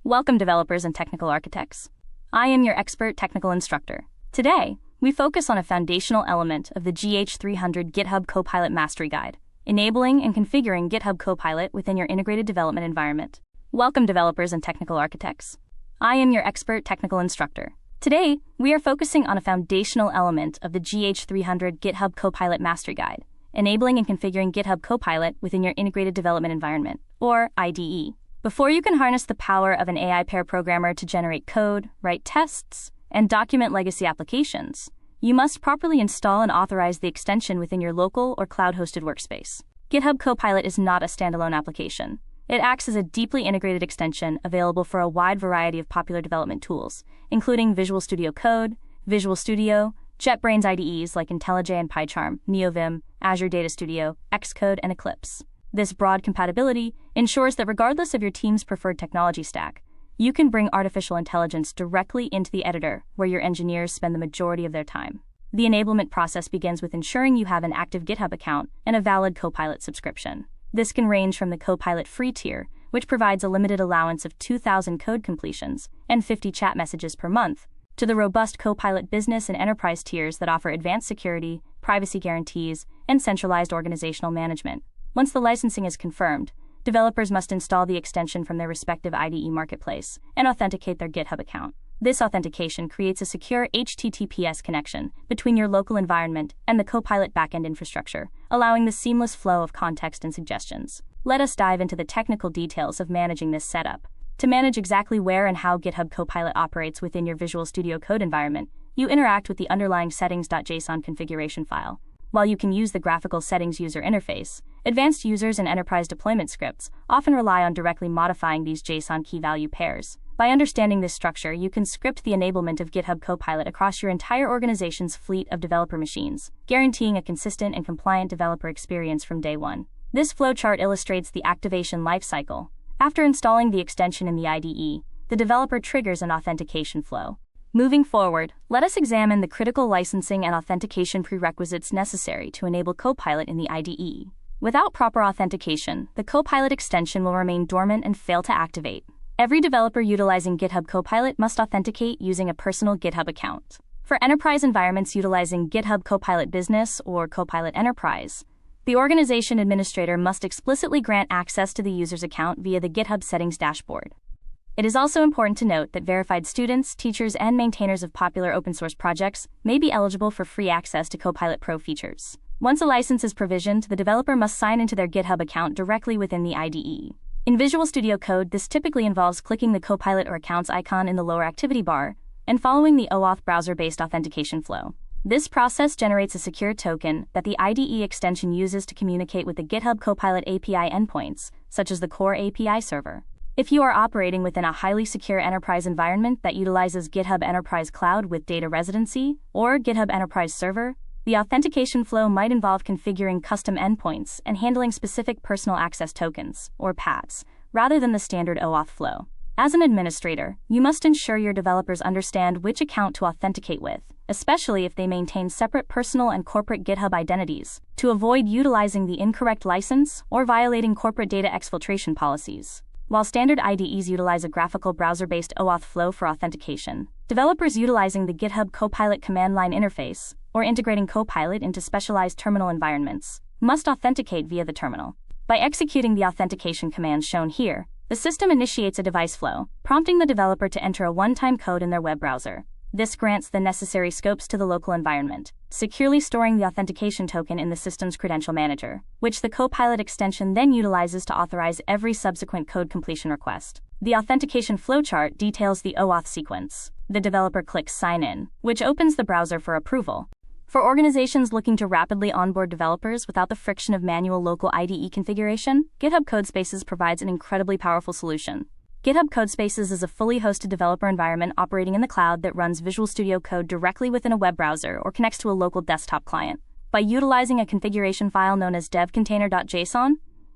Welcome, developers and technical architects. I am your expert technical instructor. Today, we focus on a foundational element of the GH-300 GitHub Copilot Mastery Guide, enabling and configuring GitHub Copilot within your integrated development environment. Welcome, developers and technical architects. I am your expert technical instructor. Today, we are focusing on a foundational element of the GH-300 GitHub Copilot Mastery Guide, enabling and configuring GitHub Copilot within your integrated development environment, or IDE. Before you can harness the power of an AI pair programmer to generate code, write tests, and document legacy applications, you must properly install and authorize the extension within your local or cloud-hosted workspace. GitHub Copilot is not a standalone application. It acts as a deeply integrated extension available for a wide variety of popular development tools, including Visual Studio Code, Visual Studio, JetBrains IDEs like IntelliJ and PyCharm, NeoVim, Azure Data Studio, Xcode, and Eclipse. This broad compatibility ensures that regardless of your team's preferred technology stack, you can bring artificial intelligence directly into the editor where your engineers spend the majority of their time. The enablement process begins with ensuring you have an active GitHub account and a valid Copilot subscription. This can range from the Copilot free tier, which provides a limited allowance of 2,000 code completions and 50 chat messages per month, to the robust Copilot Business and Enterprise tiers that offer advanced security, privacy guarantees, and centralized organizational management. Once the licensing is confirmed, developers must install the extension from their respective IDE marketplace and authenticate their GitHub account. This authentication creates a secure HTTPS connection between your local environment and the Copilot backend infrastructure, allowing the seamless flow of context and suggestions. Let us dive into the technical details of managing this setup. To manage exactly where and how GitHub Copilot operates within your Visual Studio Code environment, you interact with the underlying settings.json configuration file. While you can use the graphical settings user interface, advanced users and enterprise deployment scripts often rely on directly modifying these JSON key value pairs. By understanding this structure, you can script the enablement of GitHub Copilot across your entire organization's fleet of developer machines, guaranteeing a consistent and compliant developer experience from day one. This flowchart illustrates the activation lifecycle. After installing the extension in the IDE, the developer triggers an authentication flow. Moving forward, let us examine the critical licensing and authentication prerequisites necessary to enable Copilot in the IDE. Without proper authentication, the Copilot extension will remain dormant and fail to activate. Every developer utilizing GitHub Copilot must authenticate using a personal GitHub account. For enterprise environments utilizing GitHub Copilot Business or Copilot Enterprise, the organization administrator must explicitly grant access to the user's account via the GitHub settings dashboard. It is also important to note that verified students, teachers, and maintainers of popular open-source projects may be eligible for free access to Copilot Pro features. Once a license is provisioned, the developer must sign into their GitHub account directly within the IDE. In Visual Studio Code, this typically involves clicking the Copilot or Accounts icon in the lower activity bar and following the OAuth browser-based authentication flow. This process generates a secure token that the IDE extension uses to communicate with the GitHub Copilot API endpoints, such as the core API server. If you are operating within a highly secure enterprise environment that utilizes GitHub Enterprise Cloud with data residency or GitHub Enterprise Server, the authentication flow might involve configuring custom endpoints and handling specific personal access tokens, or PATs, rather than the standard OAuth flow. As an administrator, you must ensure your developers understand which account to authenticate with, especially if they maintain separate personal and corporate GitHub identities, to avoid utilizing the incorrect license or violating corporate data exfiltration policies. While standard IDEs utilize a graphical browser-based OAuth flow for authentication, developers utilizing the GitHub Copilot command line interface, or integrating Copilot into specialized terminal environments, must authenticate via the terminal. By executing the authentication commands shown here, the system initiates a device flow, prompting the developer to enter a one-time code in their web browser. This grants the necessary scopes to the local environment, securely storing the authentication token in the system's credential manager, which the Copilot extension then utilizes to authorize every subsequent code completion request. The authentication flowchart details the OAuth sequence. The developer clicks Sign In, which opens the browser for approval. For organizations looking to rapidly onboard developers without the friction of manual local IDE configuration, GitHub Codespaces provides an incredibly powerful solution. GitHub Codespaces is a fully hosted developer environment operating in the cloud that runs Visual Studio Code directly within a web browser or connects to a local desktop client. By utilizing a configuration file known as devcontainer.json,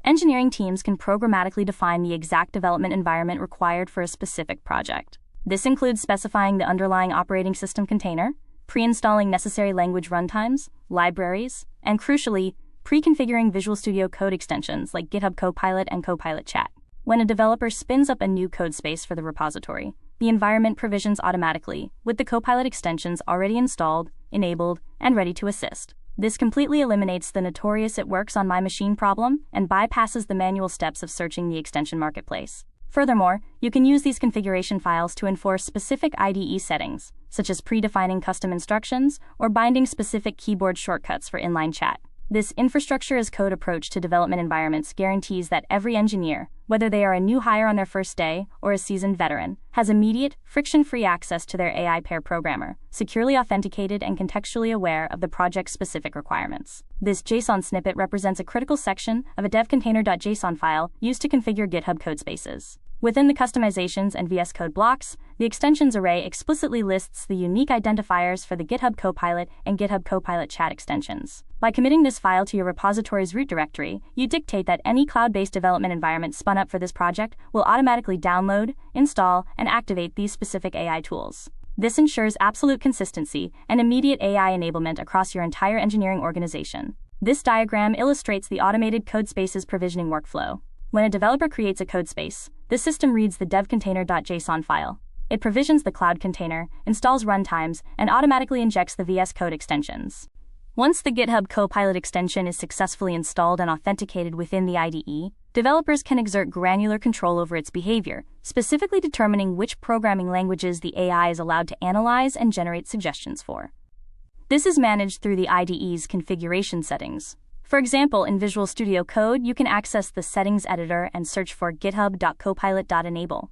engineering teams can programmatically define the exact development environment required for a specific project. This includes specifying the underlying operating system container, pre-installing necessary language runtimes, libraries, and crucially, pre-configuring Visual Studio Code extensions like GitHub Copilot and Copilot Chat. When a developer spins up a new code space for the repository, the environment provisions automatically, with the Copilot extensions already installed, enabled, and ready to assist. This completely eliminates the notorious "it works on my machine" problem and bypasses the manual steps of searching the extension marketplace. Furthermore, you can use these configuration files to enforce specific IDE settings, such as predefining custom instructions or binding specific keyboard shortcuts for inline chat. This infrastructure as code approach to development environments guarantees that every engineer, whether they are a new hire on their first day or a seasoned veteran, has immediate, friction-free access to their AI pair programmer, securely authenticated and contextually aware of the project's specific requirements. This JSON snippet represents a critical section of a devcontainer.json file used to configure GitHub codespaces. Within the customizations and VS Code blocks, the extensions array explicitly lists the unique identifiers for the GitHub Copilot and GitHub Copilot chat extensions. By committing this file to your repository's root directory, you dictate that any cloud-based development environment spun up for this project will automatically download, install, and activate these specific AI tools. This ensures absolute consistency and immediate AI enablement across your entire engineering organization. This diagram illustrates the automated codespaces provisioning workflow. When a developer creates a codespace, the system reads the devcontainer.json file. It provisions the cloud container, installs runtimes, and automatically injects the VS Code extensions. Once the GitHub Copilot extension is successfully installed and authenticated within the IDE, developers can exert granular control over its behavior, specifically determining which programming languages the AI is allowed to analyze and generate suggestions for. This is managed through the IDE's configuration settings. For example, in Visual Studio Code, you can access the settings editor and search for github.copilot.enable.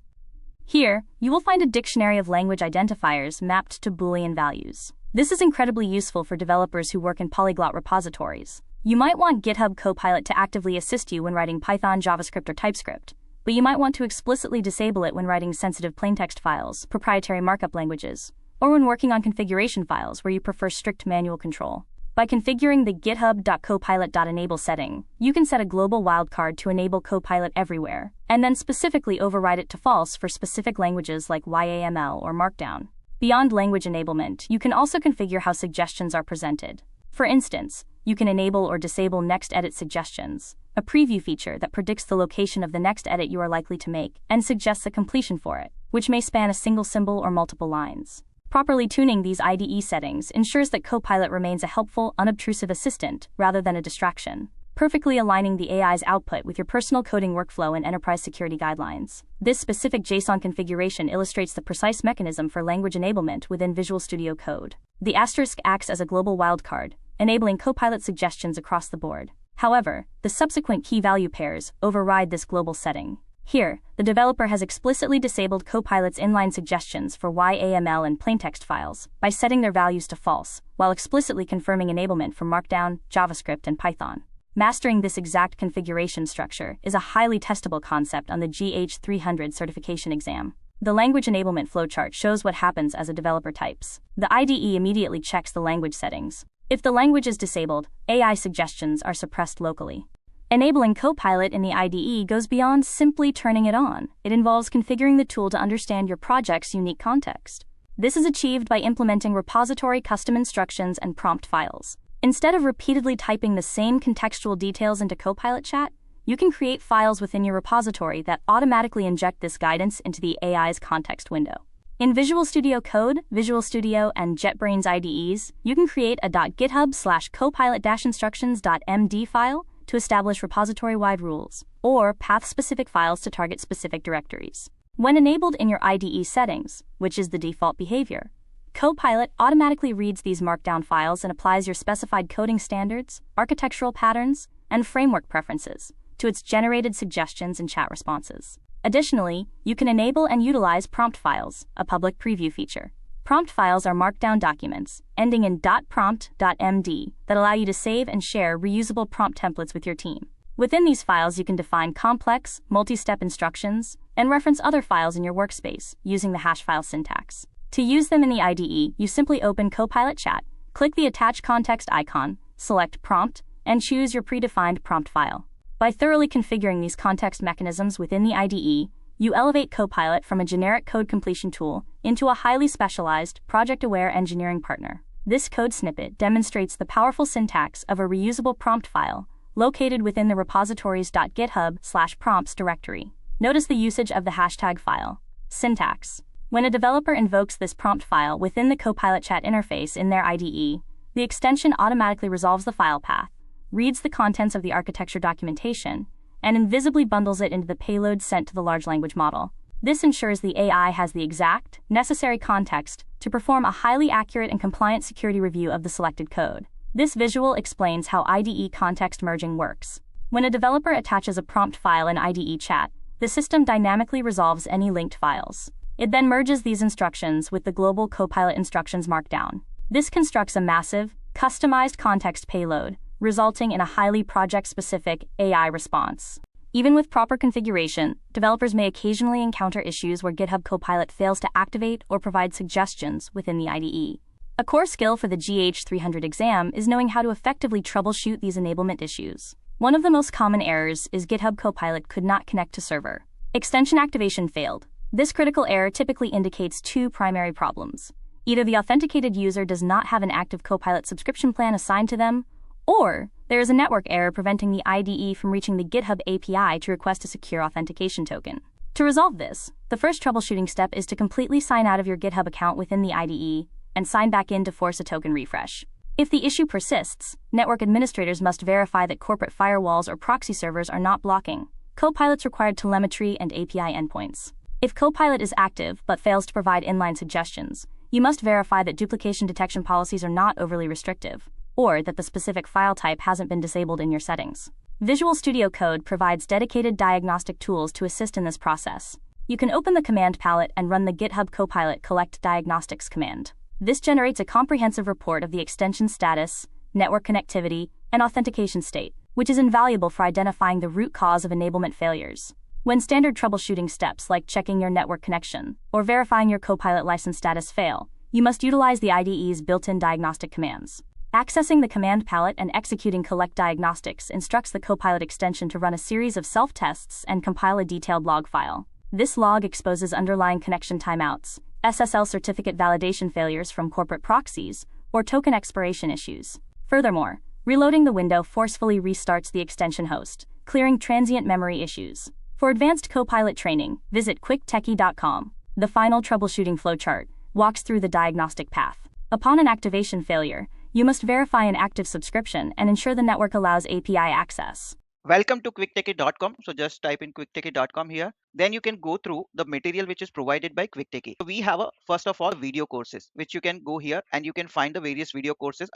Here, you will find a dictionary of language identifiers mapped to Boolean values. This is incredibly useful for developers who work in polyglot repositories. You might want GitHub Copilot to actively assist you when writing Python, JavaScript, or TypeScript, but you might want to explicitly disable it when writing sensitive plaintext files, proprietary markup languages, or when working on configuration files where you prefer strict manual control. By configuring the github.copilot.enable setting, you can set a global wildcard to enable Copilot everywhere, and then specifically override it to false for specific languages like YAML or Markdown. Beyond language enablement, you can also configure how suggestions are presented. For instance, you can enable or disable next edit suggestions, a preview feature that predicts the location of the next edit you are likely to make and suggests a completion for it, which may span a single symbol or multiple lines. Properly tuning these IDE settings ensures that Copilot remains a helpful, unobtrusive assistant rather than a distraction, perfectly aligning the AI's output with your personal coding workflow and enterprise security guidelines. This specific JSON configuration illustrates the precise mechanism for language enablement within Visual Studio Code. The asterisk acts as a global wildcard, enabling Copilot suggestions across the board. However, the subsequent key value pairs override this global setting. Here, the developer has explicitly disabled Copilot's inline suggestions for YAML and plaintext files by setting their values to false, while explicitly confirming enablement for Markdown, JavaScript, and Python. Mastering this exact configuration structure is a highly testable concept on the GH-300 certification exam. The language enablement flowchart shows what happens as a developer types. The IDE immediately checks the language settings. If the language is disabled, AI suggestions are suppressed locally. Enabling Copilot in the IDE goes beyond simply turning it on. It involves configuring the tool to understand your project's unique context. This is achieved by implementing repository custom instructions and prompt files. Instead of repeatedly typing the same contextual details into Copilot chat, you can create files within your repository that automatically inject this guidance into the AI's context window. In Visual Studio Code, Visual Studio, and JetBrains IDEs, you can create a .github/copilot-instructions.md file to establish repository-wide rules, or path-specific files to target specific directories. When enabled in your IDE settings, which is the default behavior, Copilot automatically reads these Markdown files and applies your specified coding standards, architectural patterns, and framework preferences to its generated suggestions and chat responses. Additionally, you can enable and utilize prompt files, a public preview feature. Prompt files are Markdown documents, ending in .prompt.md, that allow you to save and share reusable prompt templates with your team. Within these files, you can define complex, multi-step instructions and reference other files in your workspace using the hash file syntax. To use them in the IDE, you simply open Copilot Chat, click the attached context icon, select Prompt, and choose your predefined prompt file. By thoroughly configuring these context mechanisms within the IDE, you elevate Copilot from a generic code completion tool into a highly specialized, project-aware engineering partner. This code snippet demonstrates the powerful syntax of a reusable prompt file located within the repository's .github/prompts directory. Notice the usage of the hashtag file. Syntax. When a developer invokes this prompt file within the Copilot chat interface in their IDE, the extension automatically resolves the file path, reads the contents of the architecture documentation, and invisibly bundles it into the payload sent to the large language model. This ensures the AI has the exact, necessary context to perform a highly accurate and compliant security review of the selected code. This visual explains how IDE context merging works. When a developer attaches a prompt file in IDE chat, the system dynamically resolves any linked files. It then merges these instructions with the global Copilot instructions markdown. This constructs a massive, customized context payload, resulting in a highly project-specific AI response. Even with proper configuration, developers may occasionally encounter issues where GitHub Copilot fails to activate or provide suggestions within the IDE. A core skill for the GH-300 exam is knowing how to effectively troubleshoot these enablement issues. One of the most common errors is GitHub Copilot could not connect to server. Extension activation failed. This critical error typically indicates two primary problems. Either the authenticated user does not have an active Copilot subscription plan assigned to them, or there is a network error preventing the IDE from reaching the GitHub API to request a secure authentication token. To resolve this, the first troubleshooting step is to completely sign out of your GitHub account within the IDE and sign back in to force a token refresh. If the issue persists, network administrators must verify that corporate firewalls or proxy servers are not blocking Copilot's required telemetry and API endpoints. If Copilot is active but fails to provide inline suggestions, you must verify that duplication detection policies are not overly restrictive, or that the specific file type hasn't been disabled in your settings. Visual Studio Code provides dedicated diagnostic tools to assist in this process. You can open the command palette and run the GitHub Copilot collect diagnostics command. This generates a comprehensive report of the extension status, network connectivity, and authentication state, which is invaluable for identifying the root cause of enablement failures. When standard troubleshooting steps like checking your network connection or verifying your Copilot license status fail, you must utilize the IDE's built-in diagnostic commands. Accessing the command palette and executing collect diagnostics instructs the Copilot extension to run a series of self-tests and compile a detailed log file. This log exposes underlying connection timeouts, SSL certificate validation failures from corporate proxies, or token expiration issues. Furthermore, reloading the window forcefully restarts the extension host, clearing transient memory issues. For advanced Copilot training, visit quicktechie.com. The final troubleshooting flowchart walks through the diagnostic path. Upon an activation failure, you must verify an active subscription and ensure the network allows API access. Welcome to quicktechie.com. So just type in quicktechie.com here. Then you can go through the material which is provided by Quicktechie. So we have first of all video courses which you can go here and you can find the various video courses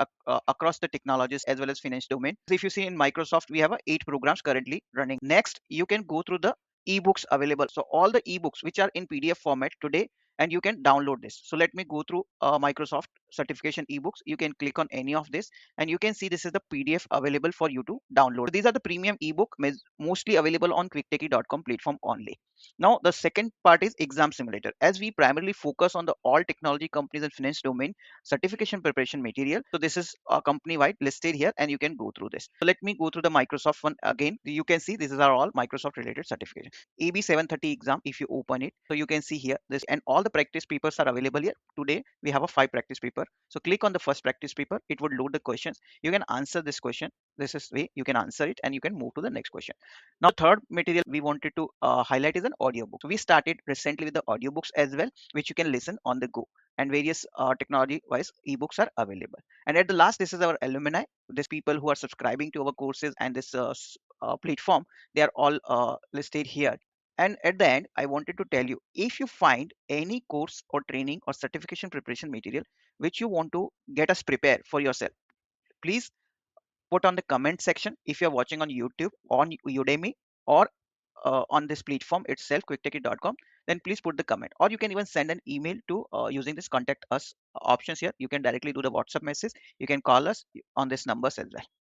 across the technologies as well as finance domain. So if you see in Microsoft, we have 8 programs currently running. Next, you can go through the ebooks available. So all the ebooks which are in PDF format today, and you can download this. So let me go through Microsoft certification ebooks. You can click on any of this and you can see this is the PDF available for you to download. So these are the premium ebook mostly available on quicktechie.com platform only. Now the second part is exam simulator. As we primarily focus on the all technology companies and finance domain certification preparation material, so this is company wide listed here and you can go through this. So let me go through the Microsoft one again. You can see this is all Microsoft related certification. AB 730 exam, if you open it, so you can see here this, and all the practice papers are available here. Today we have a 5 practice paper. So click on the first practice paper. It would load the questions. You can answer this question. This is way you can answer it and you can move to the next question. Now third material we wanted to highlight is an audiobook. So we started recently with the audiobooks as well, which you can listen on the go, and various technology wise ebooks are available. And at the last, this is our alumni. These people who are subscribing to our courses and this platform, they are all listed here. And at the end, I wanted to tell you, if you find any course or training or certification preparation material which you want to get us prepare for yourself, please put on the comment section. If you're watching on YouTube, on Udemy, or on this platform itself, quicktechie.com, then please put the comment, or you can even send an email to using this contact us options here. You can directly do the WhatsApp message. You can call us on this numbers as well.